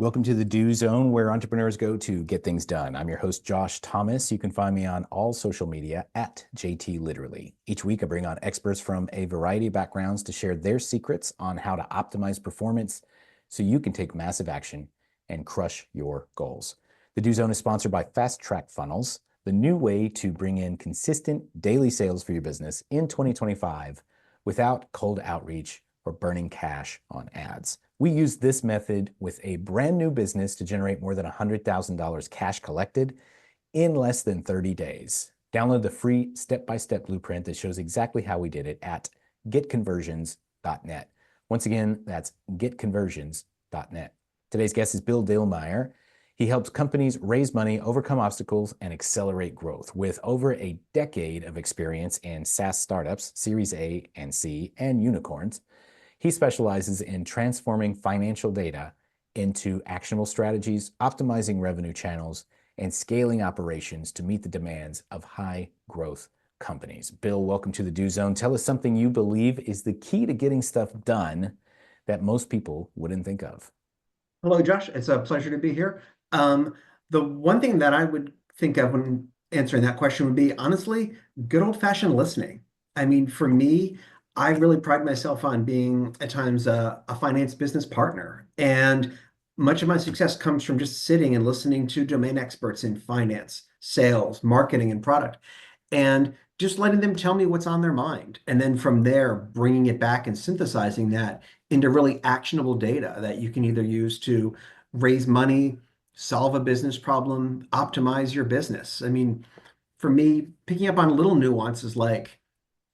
Welcome to the Do Zone, where entrepreneurs go to get things done. I'm your host, Josh Thomas. You can find me on all social media at JT Literally. Each week, I bring on experts from a variety of backgrounds to share their secrets on how to optimize performance so you can take massive action and crush your goals. The Do Zone is sponsored by Fast Track Funnels, the new way to bring in consistent daily sales for your business in 2025 without cold outreach or burning cash on ads. We use this method with a brand new business to generate more than $100,000 cash collected in less than 30 days. Download the free step-by-step blueprint that shows exactly how we did it at getconversions.net. Once again, that's getconversions.net. Today's guest is Bill Dillmeier. He helps companies raise money, overcome obstacles, and accelerate growth. With over a decade of experience in SaaS startups, Series A and C, and unicorns, he specializes in transforming financial data into actionable strategies, optimizing revenue channels, and scaling operations to meet the demands of high-growth companies. Bill, welcome to the Do Zone. Tell us something you believe is the key to getting stuff done that most people wouldn't think of. Hello, Josh. It's a pleasure to be here. The one thing that I would think of when answering that question would be, honestly, good old-fashioned listening. I mean, for me, I really pride myself on being at times a finance business partner. And much of my success comes from just sitting and listening to domain experts in finance, sales, marketing, and product, and just letting them tell me what's on their mind. And then from there, bringing it back and synthesizing that into really actionable data that you can either use to raise money, solve a business problem, optimize your business. I mean, for me, picking up on little nuances like,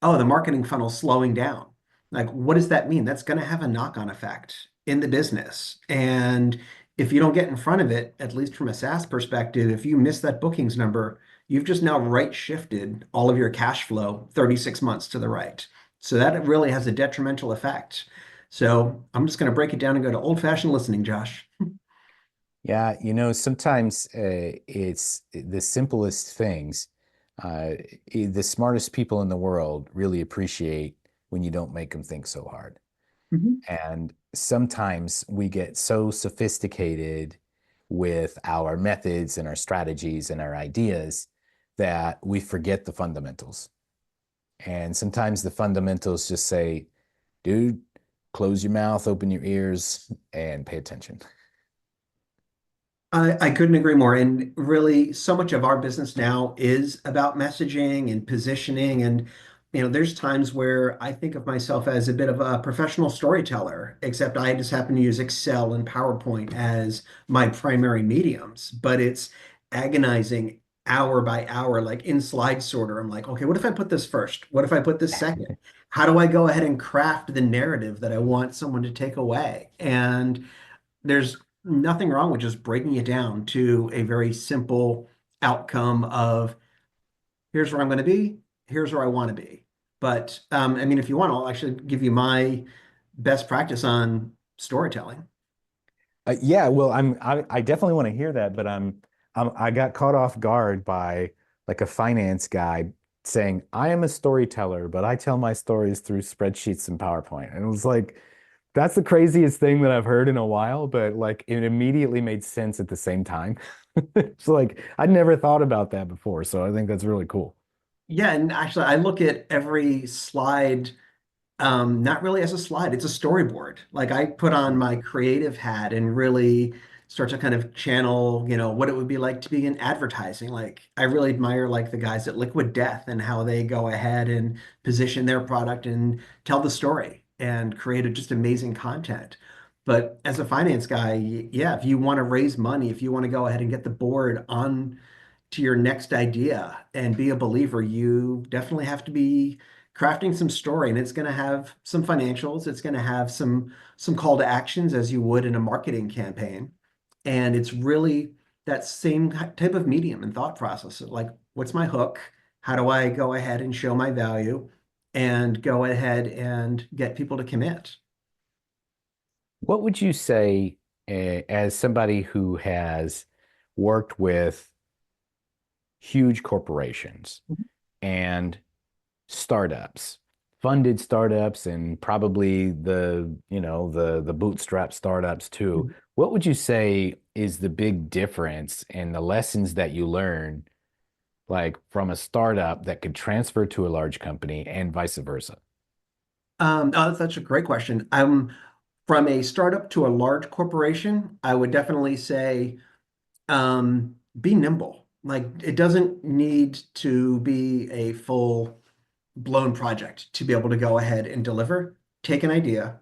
oh, the marketing funnel's slowing down. Like, what does that mean? That's going to have a knock-on effect in the business. And if you don't get in front of it, at least from a SaaS perspective, if you miss that bookings number, you've just now right shifted all of your cash flow 36 months to the right. So that really has a detrimental effect. So I'm just going to break it down and go to old-fashioned listening, Josh. Yeah, sometimes it's the simplest things. The smartest people in the world really appreciate when you don't make them think so hard. Mhm. And sometimes we get so sophisticated with our methods and our strategies and our ideas that we forget the fundamentals. And sometimes the fundamentals just say, dude, close your mouth, open your ears, and pay attention. I couldn't agree more. And really, so much of our business now is about messaging and positioning. And, there's times where I think of myself as a bit of a professional storyteller, except I just happen to use Excel and PowerPoint as my primary mediums. But it's agonizing hour by hour, like in slide sorter. I'm like, okay, what if I put this first? What if I put this second? How do I go ahead and craft the narrative that I want someone to take away? And there's nothing wrong with just breaking it down to a very simple outcome of here's where I'm going to be, here's where I want to be. But I mean, if you want, I'll actually give you my best practice on storytelling. Yeah, well, I definitely want to hear that, but I got caught off guard by like a finance guy saying, I am a storyteller, but I tell my stories through spreadsheets and PowerPoint. And it was like, that's the craziest thing that I've heard in a while, but like it immediately made sense at the same time. It's like I'd never thought about that before, so I think that's really cool. Yeah, and actually, I look at every slide not really as a slide, it's a storyboard. Like I put on my creative hat and really start to kind of channel, what it would be like to be in advertising. Like I really admire like the guys at Liquid Death and how they go ahead and position their product and tell the story and create just amazing content. But as a finance guy, yeah, if you want to raise money, if you want to go ahead and get the board on to your next idea and be a believer, you definitely have to be crafting some story, and it's going to have some financials. It's going to have some call to actions as you would in a marketing campaign. And it's really that same type of medium and thought process. Like, what's my hook? How do I go ahead and show my value and go ahead and get people to commit? What would you say, as somebody who has worked with huge corporations and startups, funded startups and probably the bootstrap startups too. What would you say is the big difference in the lessons that you learn, like from a startup that could transfer to a large company and vice versa? Oh, that's a great question. From a startup to a large corporation, I would definitely say be nimble. Like it doesn't need to be a full blown project to be able to go ahead and deliver. Take an idea,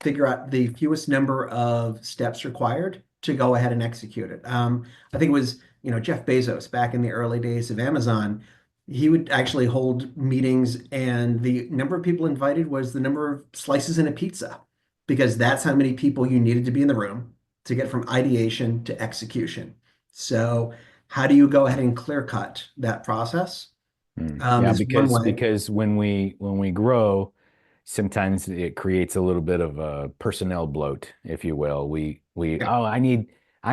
figure out the fewest number of steps required to go ahead and execute it. I think it was, Jeff Bezos back in the early days of Amazon. He would actually hold meetings, and the number of people invited was the number of slices in a pizza, because that's how many people you needed to be in the room to get from ideation to execution. So, how do you go ahead and clear cut that process? Yeah, Is one because way. because when we grow, sometimes it creates a little bit of a personnel bloat, if you will. We Yeah. oh, I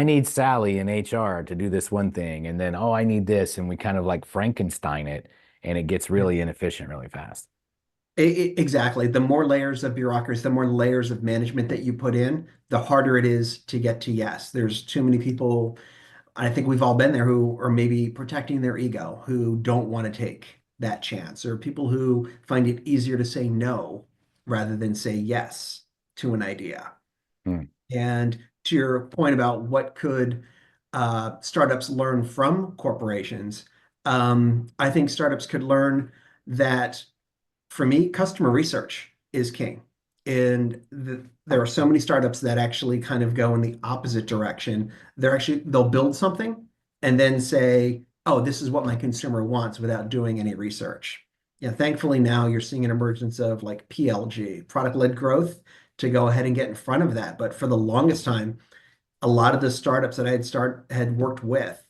need Sally in HR to do this one thing, and then oh, I need this, and we kind of like Frankenstein it, and it gets really inefficient really fast. Exactly. The more layers of bureaucracy, the more layers of management that you put in, the harder it is to get to yes. There's too many people, I think we've all been there, who are maybe protecting their ego, who don't want to take that chance, or people who find it easier to say no rather than say yes to an idea. Hmm. And to your point about what could startups learn from corporations, I think startups could learn that for me, customer research is king. And there are so many startups that actually kind of go in the opposite direction. They'll build something and then say, "Oh, this is what my consumer wants," without doing any research. Yeah, thankfully now you're seeing an emergence of like PLG, product-led growth, to go ahead and get in front of that. But for the longest time, a lot of the startups that had worked with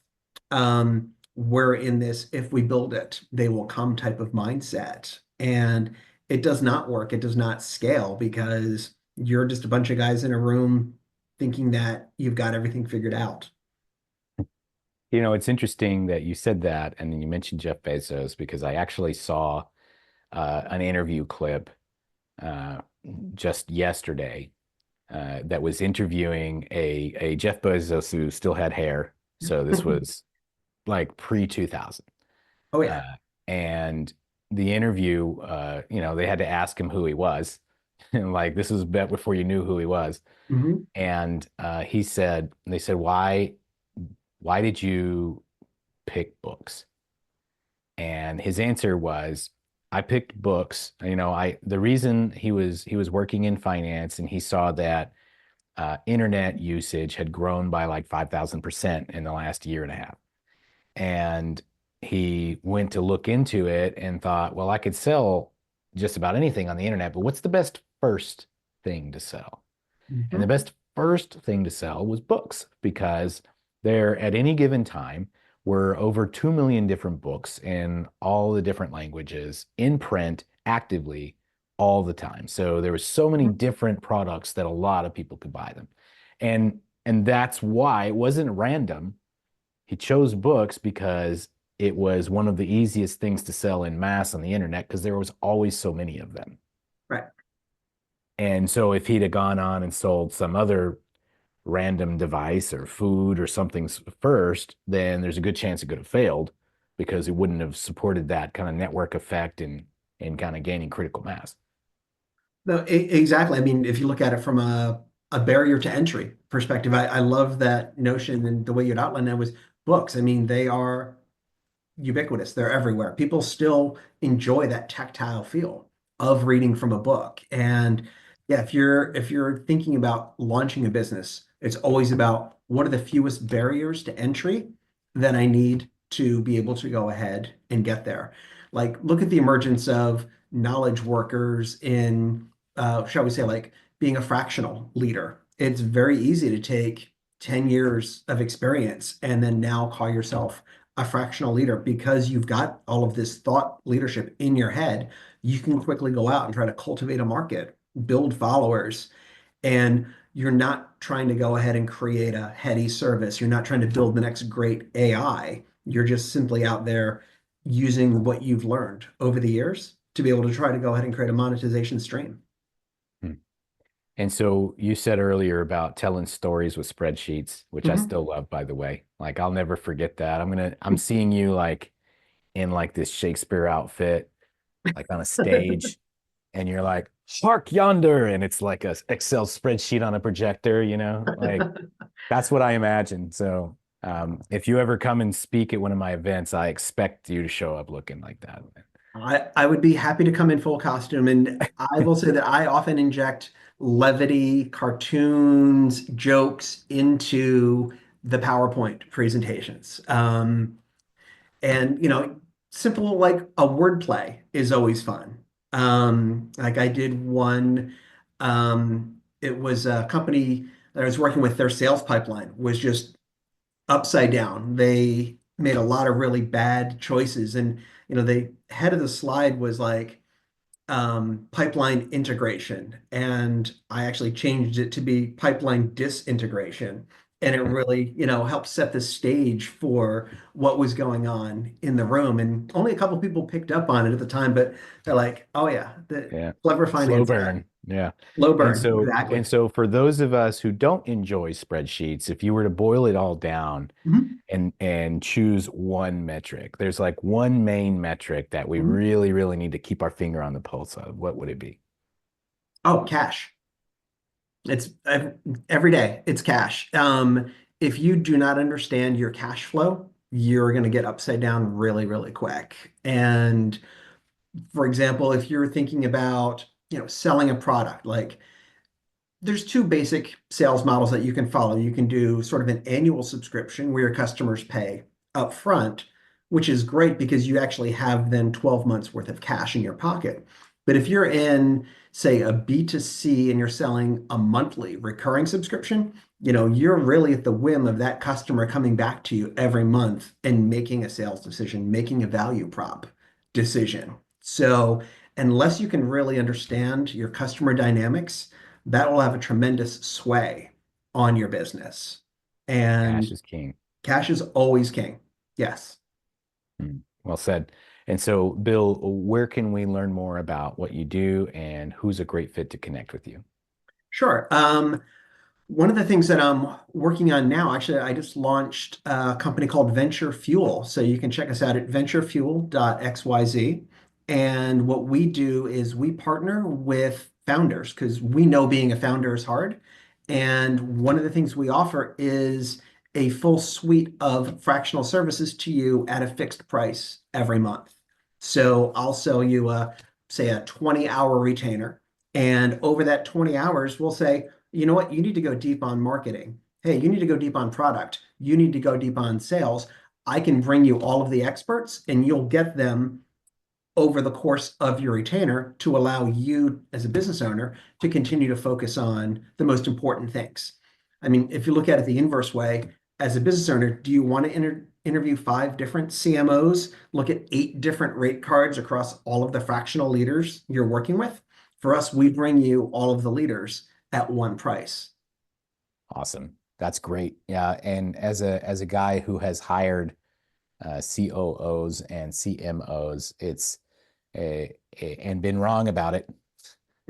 were in this if we build it, they will come type of mindset. And it does not work. It does not scale because you're just a bunch of guys in a room thinking that you've got everything figured out. It's interesting that you said that, and then you mentioned Jeff Bezos because I actually saw an interview clip uh, just yesterday that was interviewing a Jeff Bezos who still had hair. So this was like pre 2000. Oh Uh, yeah. and the interview, they had to ask him who he was. And like this was bet before you knew who he was. Hmm. And they said, why did you pick books? And his answer was, I picked books. The reason he was working in finance and he saw that internet usage had grown by like 5,000% in the last year and a half. And he went to look into it and thought, well, I could sell just about anything on the internet, but what's the best first thing to sell? And the Hmm. best first thing to sell was books because there at any given time were over 2 million different books in all the different languages in print actively all the time. So there was so many different products that a lot of people could buy them. And that's why it wasn't random. He chose books because it was one of the easiest things to sell in mass on the internet because there was always so many of them. Right. And so if he'd have gone on and sold some other random device or food or something first, then there's a good chance it could have failed because it wouldn't have supported that kind of network effect and kind of gaining critical mass. No, exactly. I mean, if you look at it from a barrier to entry perspective, I love that notion, and the way you'd outlined that was books. I mean, they are ubiquitous. They're everywhere. People still enjoy that tactile feel of reading from a book. And yeah, if you're thinking about launching a business, it's always about what are the fewest barriers to entry that I need to be able to go ahead and get there. Like look at the emergence of knowledge workers in shall we say like being a fractional leader. It's very easy to take 10 years of experience and then now call yourself a fractional leader because you've got all of this thought leadership in your head. You can quickly go out and try to cultivate a market, build followers, and you're not trying to go ahead and create a heady service. You're not trying to build the next great AI. You're just simply out there using what you've learned over the years to to be able to try to go ahead and create a monetization stream. Hmm. And so you said earlier about telling stories with spreadsheets, which I Mhm. still love, by the way. Like I'll never forget that. I'm seeing you like in like this Shakespeare outfit, like on a stage, and you're like, hark yonder, and it's like a Excel spreadsheet on a projector, like that's what I imagine. So if you ever come and speak at one of my events, I expect you to show up looking like that. I would be happy to come in full costume. And I will say that I often inject levity, cartoons, jokes into the PowerPoint presentations. And, simple like a wordplay is always fun. Like I did one, it was a company that I was working with, their sales pipeline was just upside down. They made a lot of really bad choices. And, the head of the slide was like pipeline integration. And I actually changed it to be pipeline disintegration. And it really, helped set the stage for what was going on in the room. And only a couple of people picked up on it at the time, but they're like, oh yeah, the Yeah. clever Slow finance guy. burn. Yeah. Low And burn, so exactly. and so for those of us who don't enjoy spreadsheets, if you were to boil it all down Mhm. and choose one metric, there's like one main metric that we Mhm. really, really need to keep our finger on the pulse of. What would it be? Oh, cash. It's every day, it's cash. If you do not understand your cash flow, you're going to get upside down really, really quick. And for example, if you're thinking about, selling a product, like there's two basic sales models that you can follow. You can do sort of an annual subscription where your customers pay up front, which is great because you actually have then 12 months worth of cash in your pocket. But if you're in, say, a B2C and you're selling a monthly recurring subscription, you're really at the whim of that customer coming back to you every month and making a sales decision, making a value prop decision. So unless you can really understand your customer dynamics, that will have a tremendous sway on your business. Cash And is king. cash is always king. Yes. Well said. And so, Bill, where can we learn more about what you do and who's a great fit to connect with you? Sure. One of the things that I'm working on now, actually, I just launched a company called Venture Fuel. So you can check us out at venturefuel.xyz. And what we do is we partner with founders because we know being a founder is hard. And one of the things we offer is a full suite of fractional services to you at a fixed price every month. So I'll sell you say a 20-hour retainer. And over that 20 hours, we'll say, you know what? You need to go deep on marketing. Hey, you need to go deep on product. You need to go deep on sales. I can bring you all of the experts and you'll get them over the course of your retainer to allow you as a business owner to continue to focus on the most important things. I mean, if you look at it the inverse way, as a business owner, do you want to interview 5 different CMOs, look at 8 different rate cards across all of the fractional leaders you're working with? For us, we bring you all of the leaders at one price. Awesome. That's great. Yeah. And as a guy who has hired COOs and CMOs, and been wrong about it.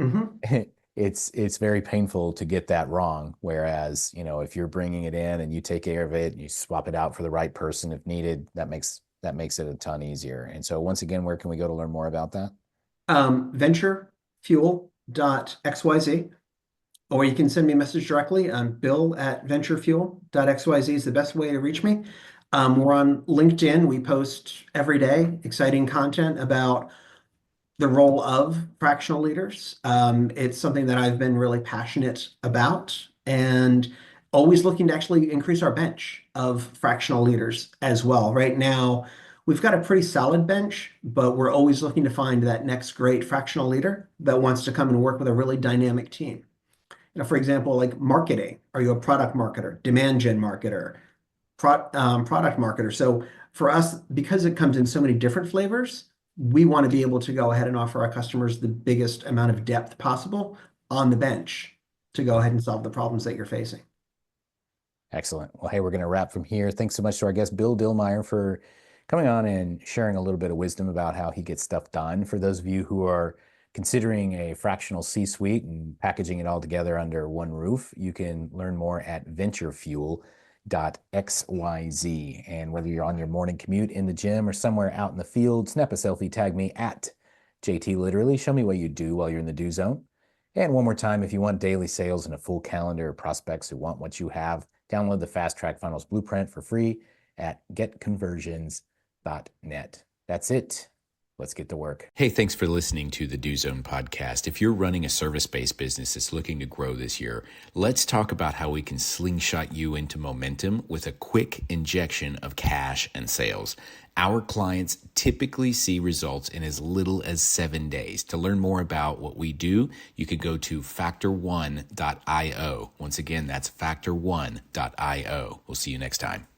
Mhm. It's very painful to get that wrong. Whereas, if you're bringing it in and you take care of it, you swap it out for the right person if needed, that makes it a ton easier. And so once again, where can we go to learn more about that? Venturefuel.xyz, or you can send me a message directly. Bill@venturefuel.xyz is the best way to reach me. We're on LinkedIn. We post every day exciting content about the role of fractional leaders. It's something that I've been really passionate about and always looking to actually increase our bench of fractional leaders as well. Right now, we've got a pretty solid bench, but we're always looking to find that next great fractional leader that wants to come and work with a really dynamic team. For example, like marketing. Are you a product marketer, demand gen marketer, product marketer? So for us, because it comes in so many different flavors, we want to be able to go ahead and offer our customers the biggest amount of depth possible on the bench to go ahead and solve the problems that you're facing. Excellent. Well, hey, we're going to wrap from here. Thanks so much to our guest, Bill Dillmeier, for coming on and sharing a little bit of wisdom about how he gets stuff done. For those of you who are considering a fractional C-suite and packaging it all together under one roof, you can learn more at venturefuel.xyz. And whether you're on your morning commute, in the gym, or somewhere out in the field, snap a selfie, tag me at JT Literally. Show me what you do while you're in the do zone. And one more time, if you want daily sales and a full calendar of prospects who want what you have, download the Fast Track Funnels Blueprint for free at getconversions.net. That's it. Let's get to work. Hey, thanks for listening to the Do Zone podcast. If you're running a service-based business that's looking to grow this year, let's talk about how we can slingshot you into momentum with a quick injection of cash and sales. Our clients typically see results in as little as 7 days. To learn more about what we do, you could go to factor1.io. Once again, that's factor1.io. We'll see you next time.